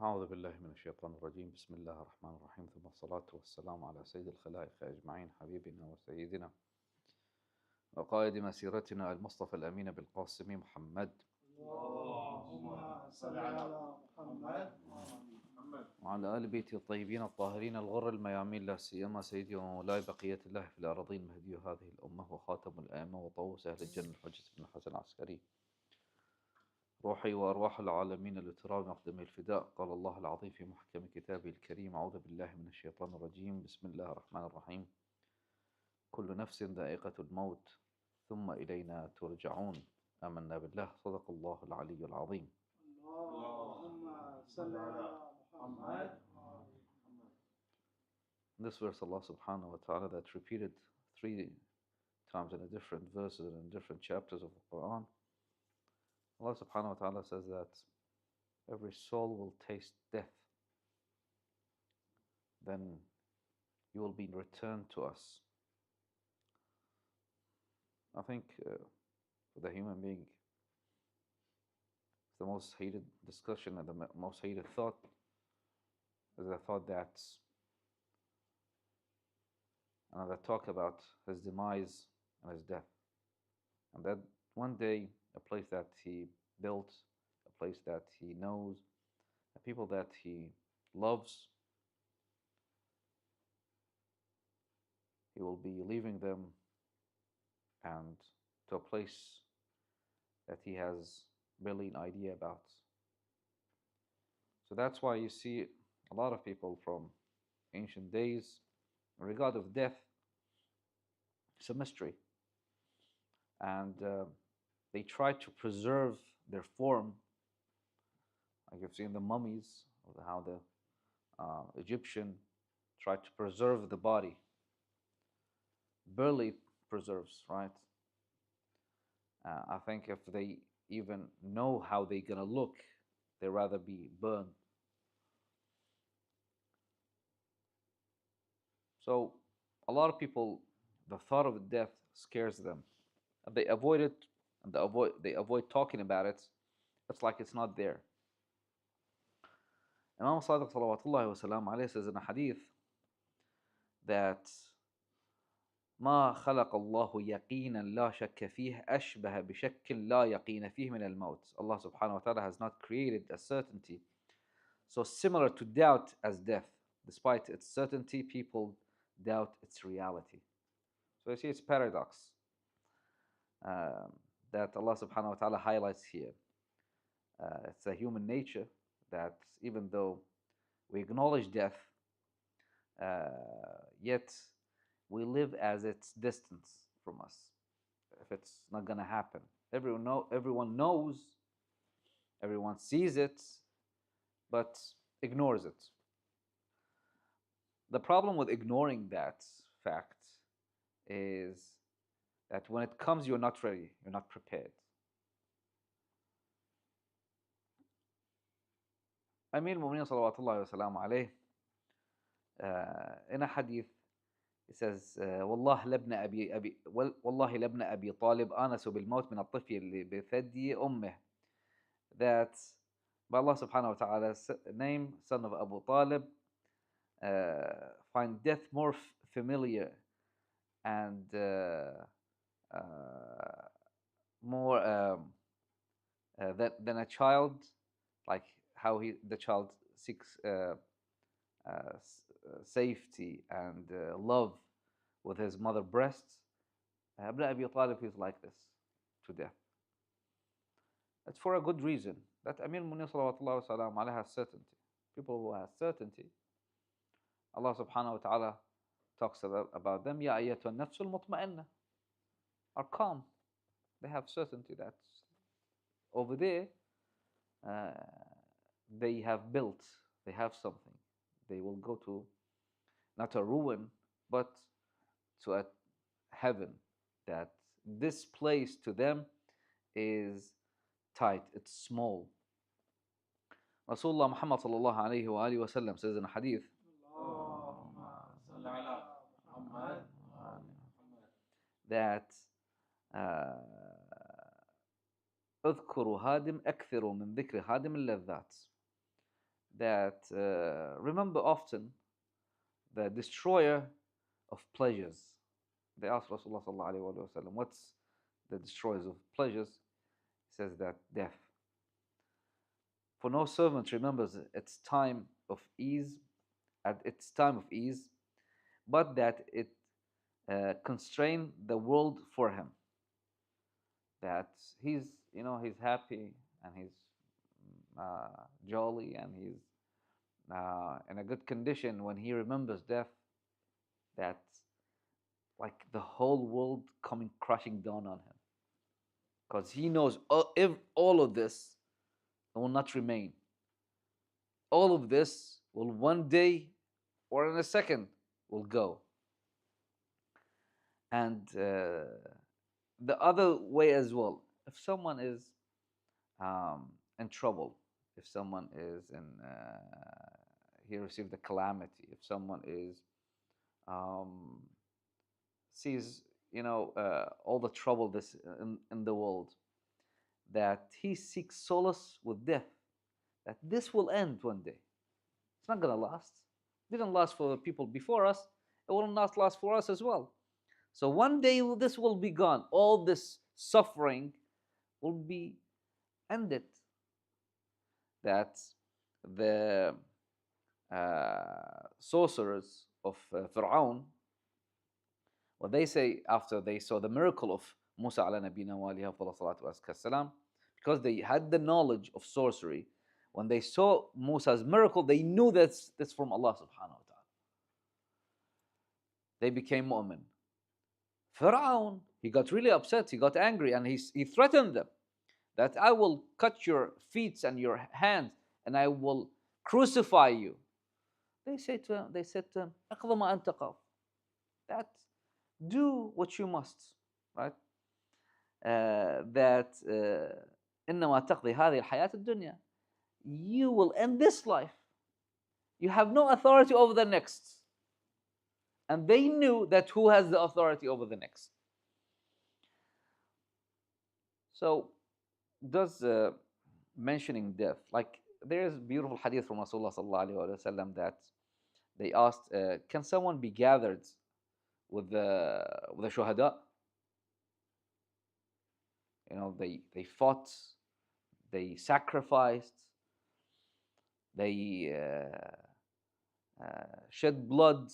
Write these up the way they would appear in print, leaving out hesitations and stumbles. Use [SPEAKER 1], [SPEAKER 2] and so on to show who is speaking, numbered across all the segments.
[SPEAKER 1] أعوذ بالله من الشيطان الرجيم. بسم الله الرحمن الرحيم، ثم الصلاة والسلام على سيد الخلائق أجمعين، حبيبنا وسيدنا وقائد مسيرتنا المصطفى الأمين بالقاسم محمد،
[SPEAKER 2] اللهم صل على محمد
[SPEAKER 1] وعلى آل بيته الطيبين الطاهرين الغر الميامين، لا سيما سيدي ومولاي بقية الله في الأراضين، مهدي هذه الأمة وخاتم الأئمة وطوس أهل الجنة الحجة بن الحسن العسكري، روحي وأرواح العالمين لتراب مقدمي الفداء. قال الله العظيم في محكم كتابه الكريم: أعوذ بالله من الشيطان الرجيم، بسم الله الرحمن الرحيم. كل نفس ذائقة الموت ثم إلينا ترجعون. آمنا بالله، صدق الله العلي العظيم.
[SPEAKER 2] اللهم صل على محمد.
[SPEAKER 1] This verse, Allah subhanahu wa ta'ala, that's repeated 3 times in a different verses and in different chapters of the Quran. Allah subhanahu wa ta'ala says that every soul will taste death, then you will be returned to us. I think for the human being, the most hated discussion and the most hated thought is the thought that another talk about his demise and his death. And that one day, a place that he built, a place that he knows, the people that he loves, he will be leaving them and to a place that he has barely an idea about. So that's why you see a lot of people from ancient days, in regard of death, it's a mystery. And they try to preserve their form, like you've seen the mummies, or how the Egyptian tried to preserve the body. Barely preserves, right? I think if they even know how they're gonna look, they'd rather be burned. So a lot of people, the thought of death scares them. They avoid it, and they avoid talking about it. It's like it's not there. Imam Sadiq salawatullahi wasalam alayhi says in a hadith that ما خلق الله يقينا لا شك فيه أشبه بشك لا يقين فيه من الموت. Allah subhanahu wa ta'ala has not created a certainty so similar to doubt as death. Despite its certainty, people doubt its reality. So you see, it's paradox that Allah subhanahu wa ta'ala highlights here. It's a human nature that even though we acknowledge death, yet we live as its distance from us. If it's not gonna happen, everyone knows, everyone sees it, but ignores it. The problem with ignoring that fact is that when it comes, you're not ready, you're not prepared. Amir al-Mu'minin salawatullahi wa salam alayh, in a hadith, it says, والله لابن أبي طالب آنس بالموت من الطفل اللي بثدي أمه. That by Allah subhanahu wa ta'ala's name, son of Abu Talib, find death more familiar and more than a child, like how the child seeks safety and love with his mother breasts. Ibn Abi Talib is like this to death. It's for a good reason. That Amir al-Mu'minin salawatullah wa salam alayhi has certainty. People who have certainty, Allah subhanahu wa ta'ala talks about them. Ya ayyatuha nafsul mutma'inna, are calm. They have certainty that over there they have built, they have something. They will go to not a ruin, but to a heaven. That this place to them is tight, it's small. Rasulullah Muhammad sallallahu alayhi wa alihi wa sallam says in a hadith that اذكروا هادم أكثر من ذكر هادم اللذات. that remember often the destroyer of pleasures. They asked Rasulullah sallallahu alaihi wasallam, "What's the destroyers of pleasures?" He says that death. For no servant remembers its time of ease, at its time of ease, but that it constrained the world for him. That he's happy and he's jolly and he's in a good condition when he remembers death. That like the whole world coming crashing down on him, because he knows if all of this will not remain. All of this will one day or in a second will go. And the other way as well, if someone is in trouble, if someone is in he received a calamity, if someone is um, sees all the trouble this in the world, that he seeks solace with death, that this will end one day. It's not going to last. It didn't last for the people before us. It will not last for us as well. So one day this will be gone. All this suffering will be ended. That the sorcerers of Fir'aun, what they say after they saw the miracle of Musa ala nabina wa alayhi salatu, because they had the knowledge of sorcery, when they saw Musa's miracle, they knew that's from Allah subhanahu wa ta'ala. They became mu'min. Fir'aun, he got really upset, he got angry, and he threatened them that I will cut your feet and your hands and I will crucify you. They said to him, "Aqdha ma anta qaf." That do what you must, right? That إنما تقضي هذه الحياة الدنيا. You will end this life. You have no authority over the next. And they knew that who has the authority over the next. So, does mentioning death, like there is beautiful hadith from Rasulullah sallallahu alaihi wasallam that they asked, can someone be gathered with the shuhada? They fought, they sacrificed, they shed blood,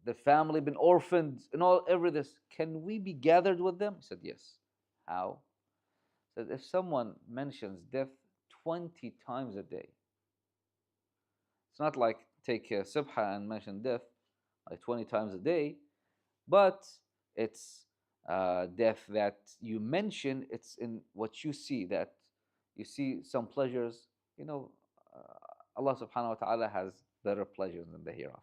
[SPEAKER 1] the family been orphaned, and every this. Can we be gathered with them? He said yes. How? He said if someone mentions death 20 times a day, it's not like take a subha and mention death like 20 times a day, but it's death that you mention. It's in what you see, that you see some pleasures. Allah subhanahu wa ta'ala has better pleasures in the hereafter.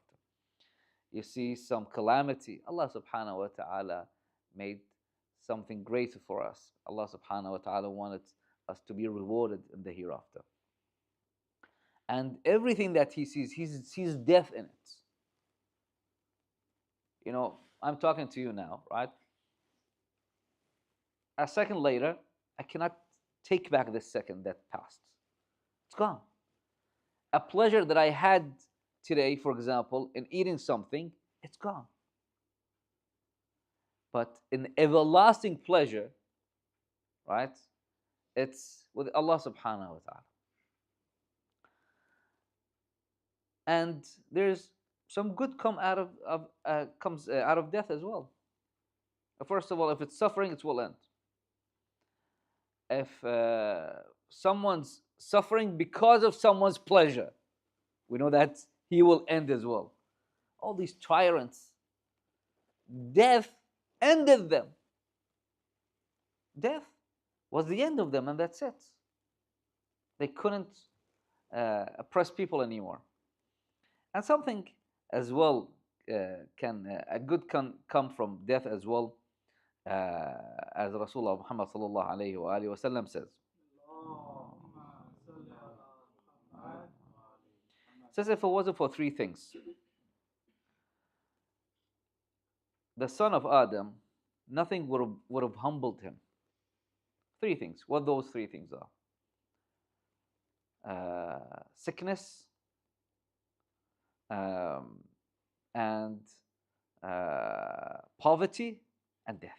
[SPEAKER 1] You see some calamity, Allah subhanahu wa ta'ala made something greater for us. Allah subhanahu wa ta'ala wanted us to be rewarded in the hereafter. And everything that he sees death in it. I'm talking to you now, right? A second later, I cannot take back this second that passed. It's gone. A pleasure that I had today, for example, in eating something, it's gone. But an everlasting pleasure, right? It's with Allah subhanahu wa ta'ala. And there's some good comes out of death as well. First of all, if it's suffering, it will end. If someone's suffering because of someone's pleasure, we know that he will end as well. All these tyrants, death ended them. Death was the end of them, and that's it. They couldn't oppress people anymore. And something as well a good can come from death as well, as Rasulullah Muhammad sallallahu alayhi wa alihi wasallam says. Says if it wasn't for three things, the son of Adam, nothing would have humbled him. Three things. What those three things are: sickness, um, and poverty and death.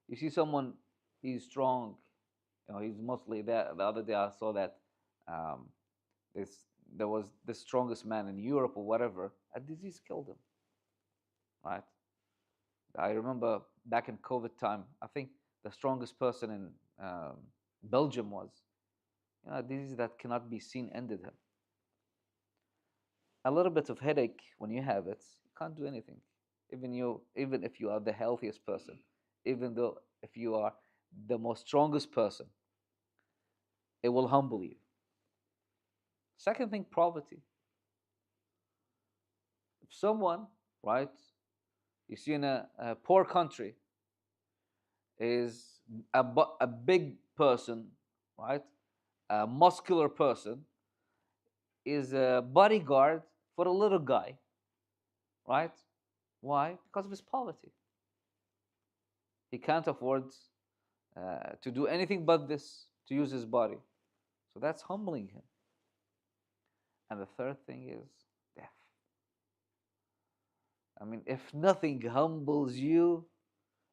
[SPEAKER 1] You see someone, he's strong, he's mostly there. The other day I saw that um, this there was the strongest man in Europe or whatever. A disease killed him. Right? I remember back in COVID time, I think the strongest person in Belgium was, a disease that cannot be seen ended him. A little bit of headache when you have it, you can't do anything. Even if you are the healthiest person, even though if you are the most strongest person, it will humble you. Second thing, poverty. If someone, right, you see in a poor country, is a big person, right, a muscular person, is a bodyguard for a little guy, right? Why? Because of his poverty. He can't afford to do anything but this, to use his body. So that's humbling him. And the third thing is death. I mean, if nothing humbles you,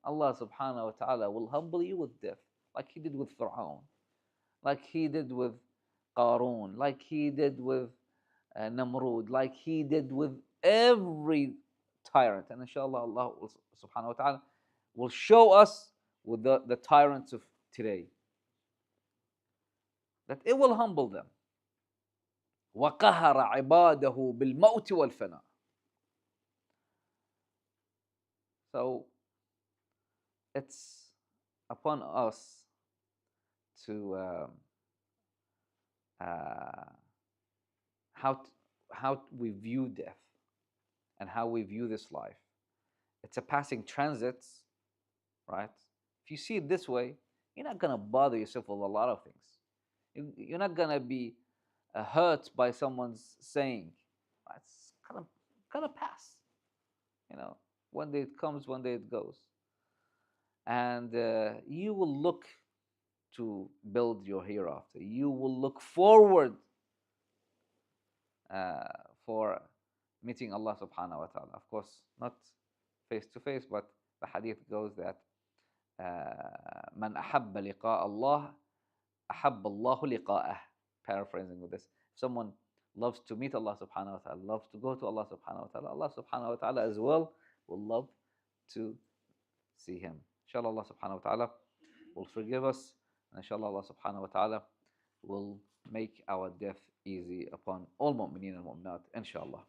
[SPEAKER 1] Allah subhanahu wa ta'ala will humble you with death, like He did with Fir'aun, like He did with Qarun, like He did with Namrud, like He did with every tyrant. And inshallah, Allah subhanahu wa ta'ala will show us with the tyrants of today that it will humble them. وَقَهَرَ عِبَادَهُ بِالْمَوْتِ وَالْفَنَاءِ. So it's upon us to how we view death and how we view this life. It's a passing transit, right? If you see it this way, you're not gonna bother yourself with a lot of things. You're not gonna be hurt by someone's saying, it's gonna pass. One day it comes, one day it goes, and you will look to build your hereafter. You will look forward for meeting Allah subhanahu wa ta'ala. Of course, not face to face, but the hadith goes that من أحب لقاء الله أحب الله لقاءه. Paraphrasing with this, if someone loves to meet Allah subhanahu wa ta'ala, loves to go to Allah subhanahu wa ta'ala, Allah subhanahu wa ta'ala as well will love to see him. Inshallah, Allah subhanahu wa ta'ala will forgive us, and inshallah, Allah subhanahu wa ta'ala will make our death easy upon all mu'mineen and mu'minat, inshallah.